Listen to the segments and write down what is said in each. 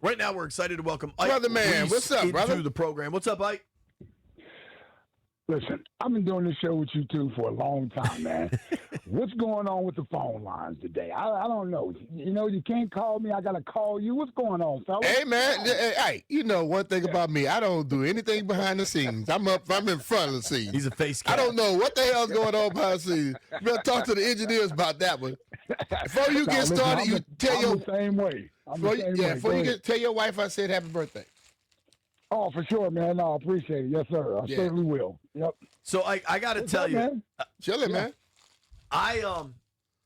Right now, we're excited to welcome Ike Brother man, Reese what's up, into brother? the program. What's up, Ike? Listen, I've been doing this show with you two for a long time, man. What's going on with the phone lines today? I don't know. You can't call me. I got to call you. What's going on, fella? Hey, man. Hey, you know one thing about me. I don't do anything behind the scenes. I'm in front of the scenes. He's a face cat. I don't know what the hell's going on behind the scenes. You better talk to the engineers about that one. Before you get started, you tell your the same way. Before you tell your wife I said happy birthday. Oh, for sure, man. No, I appreciate it. Yes, sir. I certainly will. Yep. So I got to tell you, man? Chilling, man.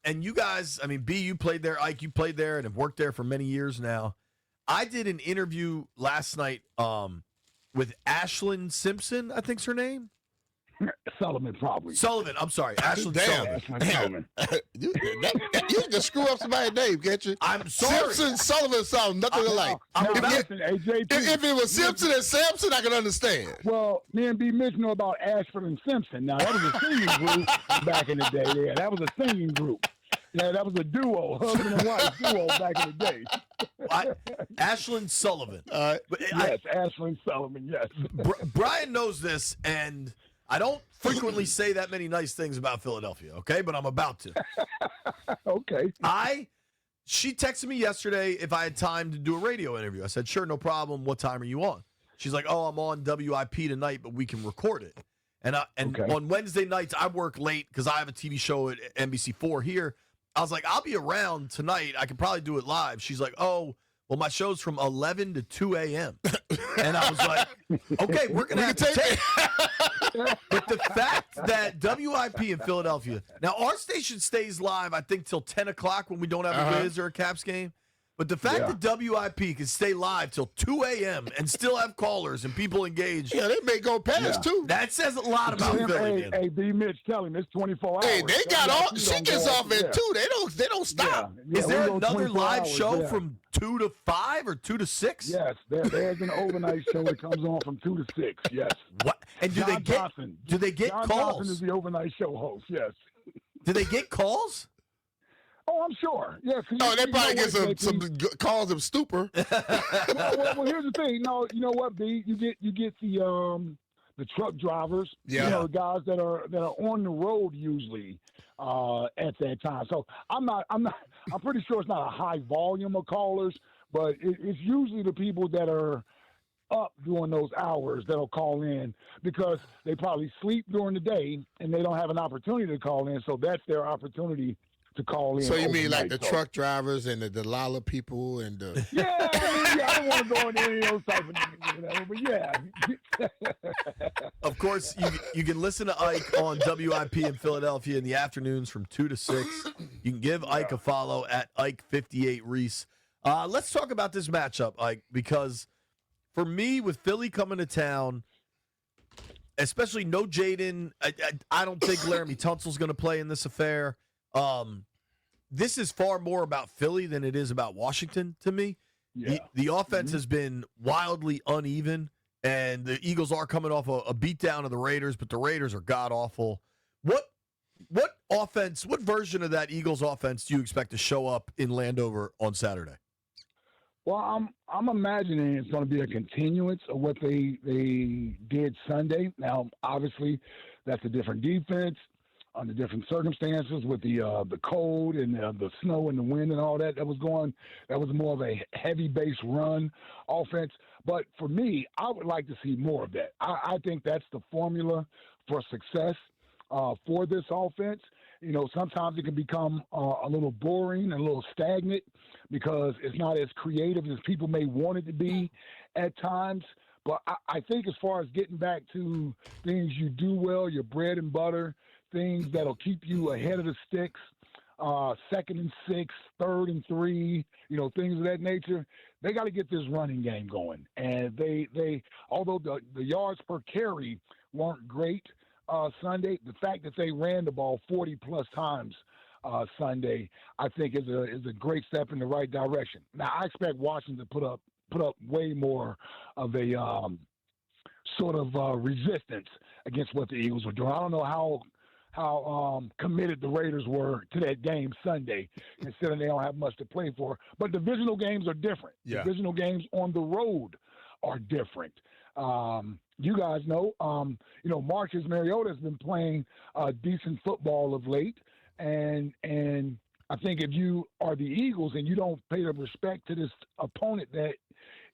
And you guys, I mean, B, you played there, Ike, you played there and have worked there for many years now. I did an interview last night with Ashlyn Simpson, I think's her name. Sullivan, probably. Sullivan, I'm sorry. Ashlyn Sullivan. You can screw up somebody's name, can't you? I'm sorry. Simpson, Sullivan sound nothing alike. If it was Simpson and Sampson, I can understand. Well, me and BMitch know about Ashford and Simpson. Now, that was a singing group back in the day. Yeah, that was a singing group. Yeah, that was a duo, husband and wife duo back in the day. Ashlyn Sullivan. Yes, Ashlyn Sullivan, yes. Brian knows this, and I don't frequently say that many nice things about Philadelphia, okay? But I'm about to. Okay. She texted me yesterday if I had time to do a radio interview. I said, sure, no problem. What time are you on? She's like, oh, I'm on WIP tonight, but we can record it. And on Wednesday nights, I work late because I have a TV show at NBC4 here. I was like, I'll be around tonight. I could probably do it live. She's like, oh, well, my show's from 11 to 2 a.m. And I was like, okay, we're going to have to take it. But the fact that WIP in Philadelphia, now our station stays live, I think, till 10 o'clock when we don't have a Wiz or a Caps game. But the fact that WIP can stay live till 2 a.m. and still have callers and people engaged. Yeah, they may go past, too. That says a lot about Philly. Hey, B-Mitch, tell him it's 24 hours. Hey, they got all. She gets off at 2. They don't stop. Yeah, is there another live show from 2 to 5 or 2 to 6? Yes, there's an overnight show that comes on from 2 to 6. Yes. What? And do they get John calls? Johnson is the overnight show host. Yes. Do they get calls? Oh, I'm sure. Yeah. They probably get some calls of stupor. well, here's the thing. No, you know what, B? You get the truck drivers. Yeah. You know, the guys that are on the road usually at that time. So I'm pretty sure it's not a high volume of callers, but it's usually the people that are up during those hours that'll call in because they probably sleep during the day and they don't have an opportunity to call in. So that's their opportunity to call in. So you mean like the truck drivers and the Delilah people and the... Yeah, I don't want to go into any of those type of things, but yeah. Of course, you can listen to Ike on WIP in Philadelphia in the afternoons from 2 to 6. You can give Ike a follow at Ike58 Reese. Let's talk about this matchup, Ike, because for me, with Philly coming to town, especially no Jayden, I don't think Laramie Tunsil's going to play in this affair. This is far more about Philly than it is about Washington to me. Yeah. The offense has been wildly uneven, and the Eagles are coming off a beatdown of the Raiders, but the Raiders are god-awful. What version of that Eagles offense do you expect to show up in Landover on Saturday? Well, I'm imagining it's going to be a continuance of what they did Sunday. Now, obviously, that's a different defense under different circumstances with the cold and the snow and the wind and all that. That was more of a heavy base run offense. But for me, I would like to see more of that. I think that's the formula for success for this offense. You know, sometimes it can become a little boring and a little stagnant because it's not as creative as people may want it to be at times. But I think as far as getting back to things you do well, your bread and butter, things that'll keep you ahead of the sticks, 2nd and 6, 3rd and 3, things of that nature. They got to get this running game going. And they although the yards per carry weren't great Sunday, the fact that they ran the ball 40-plus times Sunday, I think is a great step in the right direction. Now, I expect Washington to put up way more of a sort of resistance against what the Eagles were doing. I don't know how committed the Raiders were to that game Sunday, considering they don't have much to play for. But divisional games are different. Yeah. Divisional games on the road are different. You guys know, Marcus Mariota has been playing decent football of late, and I think if you are the Eagles and you don't pay the respect to this opponent that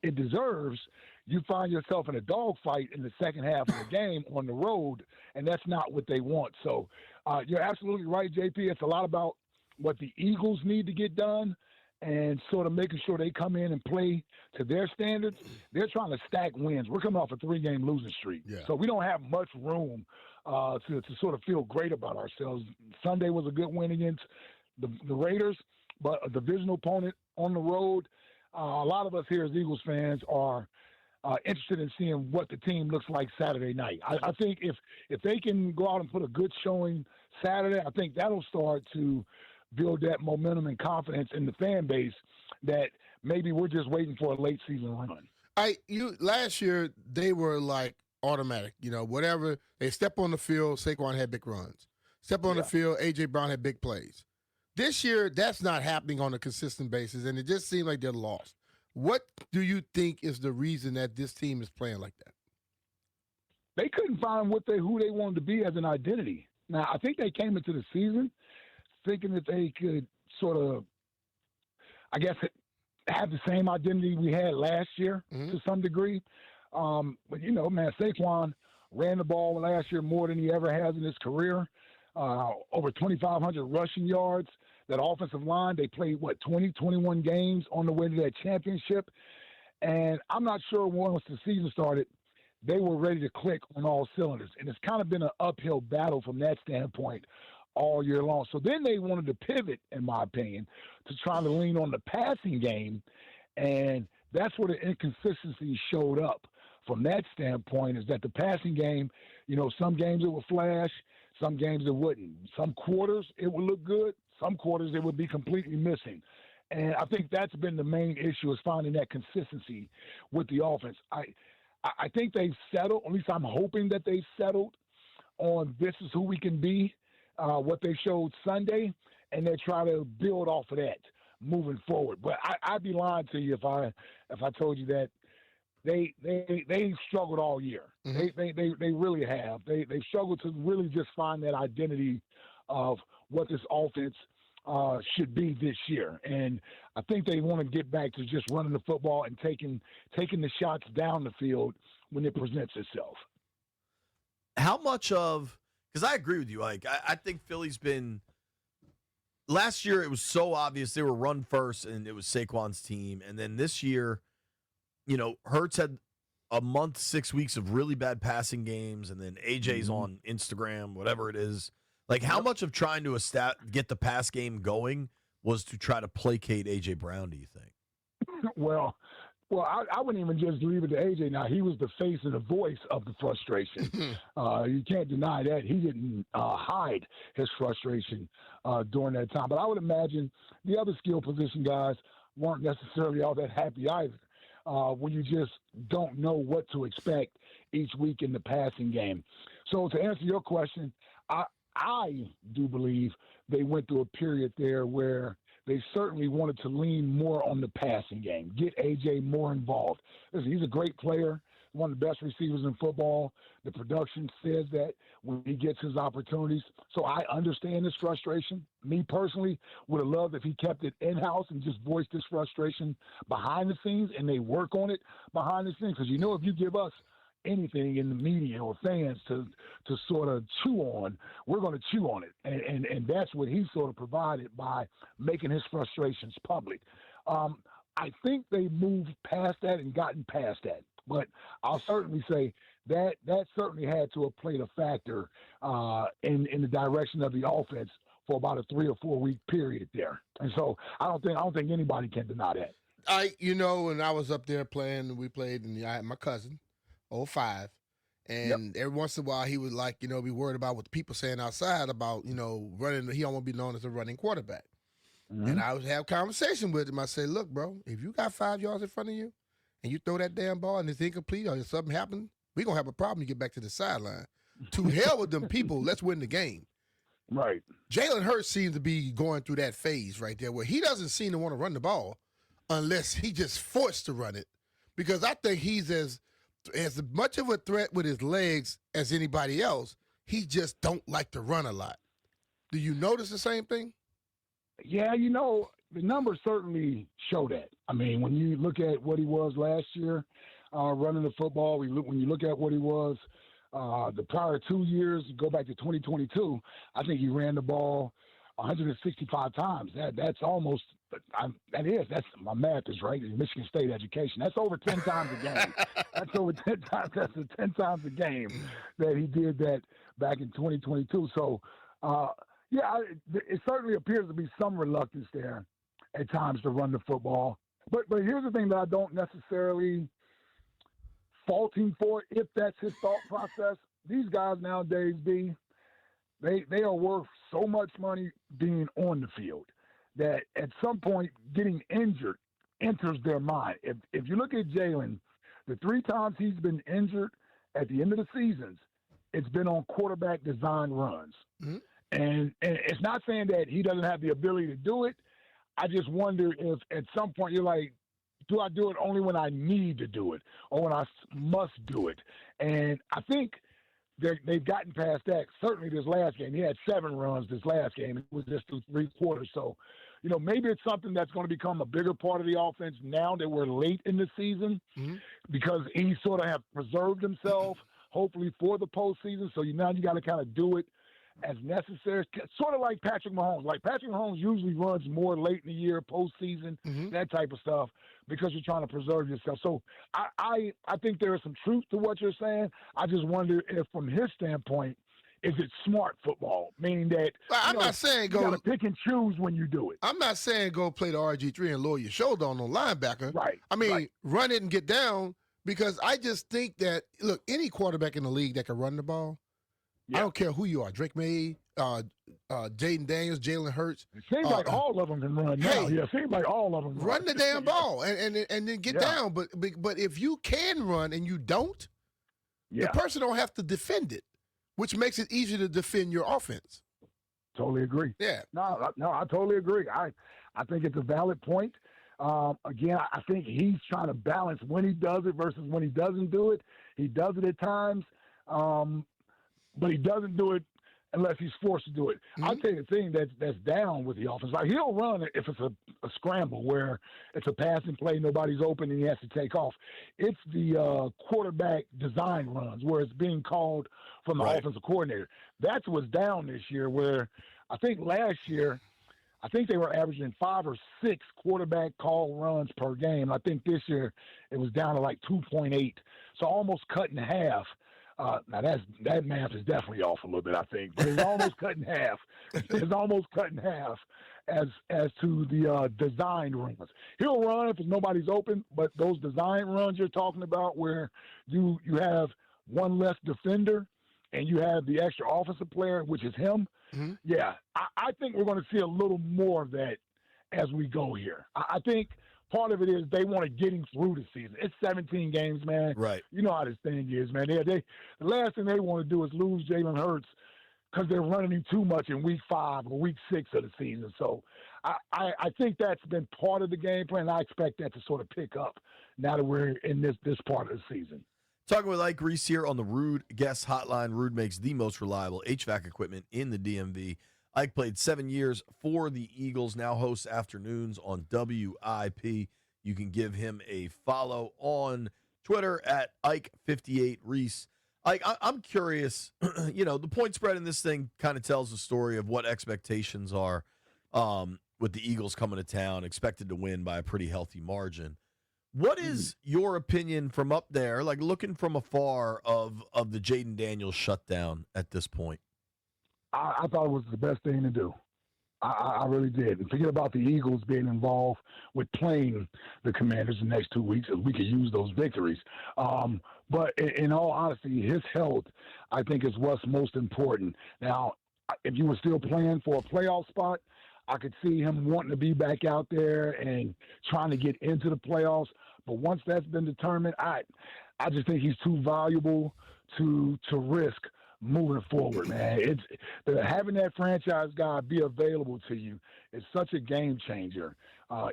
it deserves, you find yourself in a dogfight in the second half of the game on the road, and that's not what they want. So you're absolutely right, JP. It's a lot about what the Eagles need to get done and sort of making sure they come in and play to their standards. They're trying to stack wins. We're coming off a 3-game losing streak. Yeah. So we don't have much room to sort of feel great about ourselves. Sunday was a good win against the Raiders, but a divisional opponent on the road. A lot of us here as Eagles fans are interested in seeing what the team looks like Saturday night. I think if they can go out and put a good showing Saturday, I think that'll start to build that momentum and confidence in the fan base that maybe we're just waiting for a late season run. Last year they were like automatic, whatever they step on the field, Saquon had big runs. Step on the field, AJ Brown had big plays. This year that's not happening on a consistent basis, and it just seems like they're lost. What do you think is the reason that this team is playing like that? They couldn't find who they wanted to be as an identity. Now, I think they came into the season thinking that they could sort of, I guess, have the same identity we had last year to some degree. But, Saquon ran the ball last year more than he ever has in his career. Over 2,500 rushing yards. That offensive line, they played, 21 games on the way to that championship. And I'm not sure once the season started, they were ready to click on all cylinders. And it's kind of been an uphill battle from that standpoint all year long. So then they wanted to pivot, in my opinion, to try to lean on the passing game. And that's where the inconsistency showed up from that standpoint, is that the passing game, some games it would flash, some games it wouldn't. Some quarters it would look good. Some quarters it would be completely missing. And I think that's been the main issue, is finding that consistency with the offense. I think they've settled, at least I'm hoping that they've settled on this is who we can be, what they showed Sunday, and they try to build off of that moving forward. But I'd be lying to you if I told you that they've struggled all year. They really have. They've struggled to really just find that identity of what this offense should be this year. And I think they want to get back to just running the football and taking the shots down the field when it presents itself. How much of – because I agree with you, Ike. I think Philly's been – last year it was so obvious they were run first and it was Saquon's team. And then this year, Hurts had a month, 6 weeks of really bad passing games, and then AJ's on Instagram, whatever it is. Like, how much of trying to get the pass game going was to try to placate A.J. Brown, do you think? Well, I wouldn't even just leave it to A.J. Now, he was the face and the voice of the frustration. You can't deny that. He didn't hide his frustration during that time. But I would imagine the other skill position guys weren't necessarily all that happy either when you just don't know what to expect each week in the passing game. So to answer your question, I do believe they went through a period there where they certainly wanted to lean more on the passing game, get A.J. more involved. Listen, he's a great player, one of the best receivers in football. The production says that when he gets his opportunities. So I understand his frustration. Me personally would have loved if he kept it in-house and just voiced his frustration behind the scenes, and they work on it behind the scenes. Because, if you give us anything in the media or fans to sort of chew on, we're going to chew on it. And that's what he sort of provided by making his frustrations public. I think they moved past that and gotten past that. But I'll certainly say that certainly had to have played a factor in the direction of the offense for about a 3 or 4 week period there. And so I don't think anybody can deny that. When I was up there playing, we played, and I had my cousin, 05, and every once in a while he would be worried about what the people saying outside about, running. He don't want to be known as a running quarterback. And I would have conversation with him. I say, look, bro, if you got 5 yards in front of you and you throw that damn ball and it's incomplete or if something happens, we're going to have a problem. You get back to the sideline. To hell with them people. Let's win the game. Right. Jalen Hurts seems to be going through that phase right there where he doesn't seem to want to run the ball unless he just forced to run it. Because I think he's as much of a threat with his legs as anybody else. He just don't like to run a lot. Do you notice the same thing? Yeah, you know, the numbers certainly show that. I mean, when you look at what he was last year running the football, when you look at what he was the prior 2 years, go back to 2022, I think he ran the ball 165 times. That's almost that's my math is right. It's Michigan State education. That's over 10 times a game. That's over 10 times. That's 10 times a game that he did that back in 2022. So, it certainly appears to be some reluctance there at times to run the football. But here's the thing that I don't necessarily fault him for if that's his thought process. These guys nowadays, they are worth so much money being on the field that at some point getting injured enters their mind. If you look at Jalen, the 3 times he's been injured at the end of the seasons, it's been on quarterback design runs. Mm-hmm. And it's not saying that he doesn't have the ability to do it. I just wonder if at some point you're like, do I do it only when I need to do it or when I must do it? And I think they've gotten past that. Certainly this last game, he had 7 runs this last game. It was just through 3 quarters. So, you know, maybe it's something that's going to become a bigger part of the offense now that we're late in the season because he sort of have preserved himself, hopefully for the postseason. So now you got to kind of do it as necessary, sort of like Patrick Mahomes. Like Patrick Mahomes usually runs more late in the year, postseason, that type of stuff, because you're trying to preserve yourself. So I think there is some truth to what you're saying. I just wonder if, from his standpoint, is it smart football? Meaning that I'm not saying you got to pick and choose when you do it. I'm not saying go play the RG3 and lower your shoulder on the linebacker. Right. I mean, run it and get down, because I just think that, look, any quarterback in the league that can run the ball, I don't care who you are, Drake May, Jayden Daniels, Jalen Hurts. It seems like all of them can run now. Yeah, it seems like all of them run the damn ball and then get down. But if you can run and you don't, the person don't have to defend it, which makes it easier to defend your offense. Totally agree. Yeah. No, I totally agree. I think it's a valid point. Again, I think he's trying to balance when he does it versus when he doesn't do it. He does it at times. But he doesn't do it unless he's forced to do it. I'll tell you the thing that's down with the offense. Like, he'll run if it's a scramble where it's a passing play, nobody's open, and he has to take off. It's the quarterback design runs where it's being called from the offensive coordinator. That's what's down this year, where I think last year, they were averaging 5 or 6 quarterback call runs per game. I think this year it was down to like 2.8, so almost cut in half. Now that math is definitely off a little bit, I think, but it's almost cut in half. It's almost cut in half as to the design runs. He'll run if nobody's open, but those design runs you're talking about, where you have one less defender and you have the extra offensive player, which is him. Yeah, I think we're going to see a little more of that as we go here. I think part of it is they want to get him through the season. It's 17 games, man. Right. You know how this thing is, man. The last thing they want to do is lose Jalen Hurts because they're running him too much in week 5 or week 6 of the season. So I think that's been part of the game plan. I expect that to sort of pick up now that we're in this part of the season. Talking with Ike Reese here on the Rude Guest Hotline. Rude makes the most reliable HVAC equipment in the DMV. Ike played 7 years for the Eagles, now hosts afternoons on WIP. You can give him a follow on Twitter at Ike58Reese. Ike, I'm curious, the point spread in this thing kind of tells the story of what expectations are with the Eagles coming to town, expected to win by a pretty healthy margin. What is your opinion from up there, like looking from afar, of the Jayden Daniels shutdown at this point? I thought it was the best thing to do. I really did. And forget about the Eagles being involved with playing the Commanders the next 2 weeks, as we could use those victories. But in all honesty, his health, I think, is what's most important. Now, if you were still playing for a playoff spot, I could see him wanting to be back out there and trying to get into the playoffs. But once that's been determined, I just think he's too valuable to risk moving forward, man. Having that franchise guy be available to you is such a game changer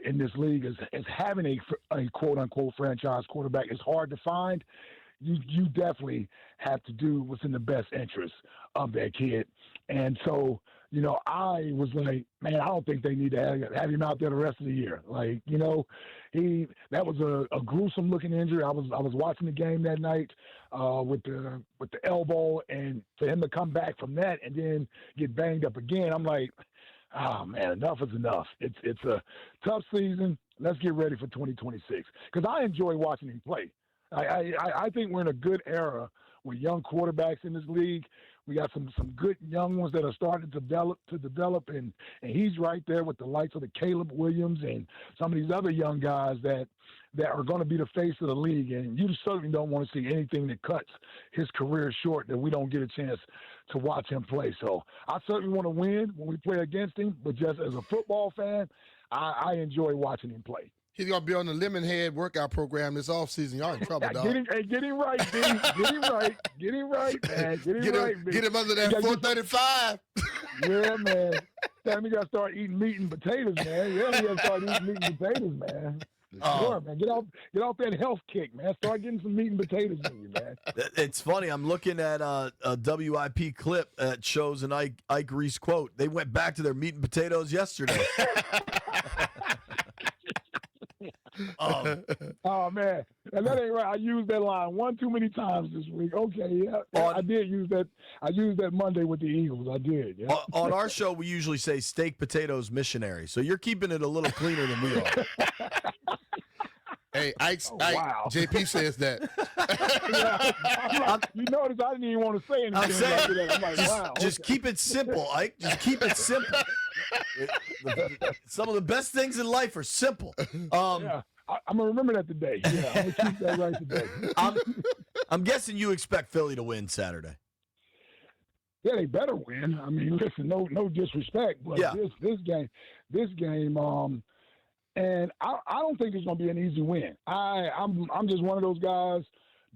in this league. As having a quote unquote franchise quarterback is hard to find. You definitely have to do what's in the best interest of that kid. And so, I was like, man, I don't think they need to have him out there the rest of the year. Like, that was a gruesome looking injury. I was watching the game that night with the elbow, and for him to come back from that and then get banged up again, I'm like, oh man, enough is enough. It's a tough season. Let's get ready for 2026 because I enjoy watching him play. I think we're in a good era with young quarterbacks in this league. We got some good young ones that are starting to develop, and he's right there with the likes of the Caleb Williams and some of these other young guys that are going to be the face of the league. And you certainly don't want to see anything that cuts his career short that we don't get a chance to watch him play. So I certainly want to win when we play against him, but just as a football fan, I enjoy watching him play. He's going to be on the Lemonhead workout program this offseason. Y'all in trouble, dog. Get him right, Benny. Get him right. Get him right, man. Get him under that 435. Yeah, man. Time you got to start eating meat and potatoes, man. Yeah, you got to start eating meat and potatoes, man. Sure, man. Get off that health kick, man. Start getting some meat and potatoes in you, man. It's funny. I'm looking at a WIP clip that shows an Ike Reese quote. They went back to their meat and potatoes yesterday. Oh man, and that ain't right. I used that line one too many times this week. Okay, yeah, I did use that. I used that Monday with the Eagles. I did. Yeah. On our show, we usually say steak, potatoes, missionary. So you're keeping it a little cleaner than we are. Hey, Ike, wow. JP says that. You notice I didn't even want to say anything. I'm saying, that. I'm like, wow. Just keep it simple, Ike. Just keep it simple. Some of the best things in life are simple. Yeah, I'm gonna remember that today. Yeah, I'm gonna keep that right today. I'm guessing you expect Philly to win Saturday. Yeah, they better win. I mean, listen, no disrespect, but yeah. this game, and I don't think it's gonna be an easy win. I'm just one of those guys,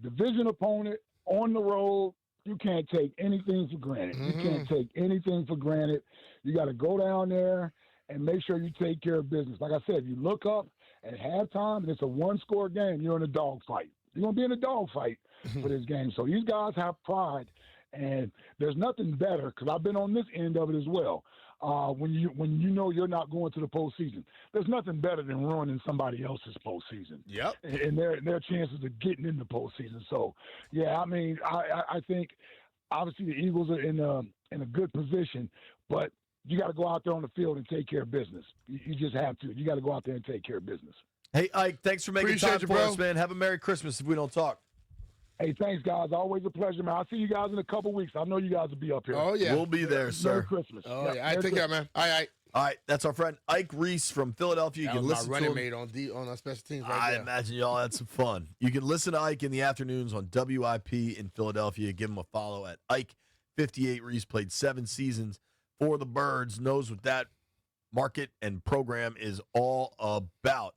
division opponent on the road. You can't take anything for granted. Mm-hmm. You can't take anything for granted. You got to go down there and make sure you take care of business. Like I said, if you look up at halftime and it's a one-score game, you're in a dogfight. You're going to be in a dogfight for this game. So these guys have pride, and there's nothing better because I've been on this end of it as well. When you know you're not going to the postseason, there's nothing better than ruining somebody else's postseason. Yep. And their chances of getting in the postseason. So, yeah, I mean, I think obviously the Eagles are in a good position, but you got to go out there on the field and take care of business. You just have to. You got to go out there and take care of business. Hey, Ike, thanks for making time for us, man. Have a Merry Christmas if we don't talk. Hey, thanks, guys. Always a pleasure, man. I'll see you guys in a couple weeks. I know you guys will be up here. Oh, yeah. We'll be there, sir. Merry Christmas. Oh, yeah. All right, take care, man. All right. All right, that's our friend Ike Reese from Philadelphia. You can listen my to running him. mate on our special teams right I there. imagine y'all had some fun. You can listen to Ike in the afternoons on WIP in Philadelphia. Give him a follow at Ike58 Reese. Played 7 seasons for the Birds. Knows what that market and program is all about.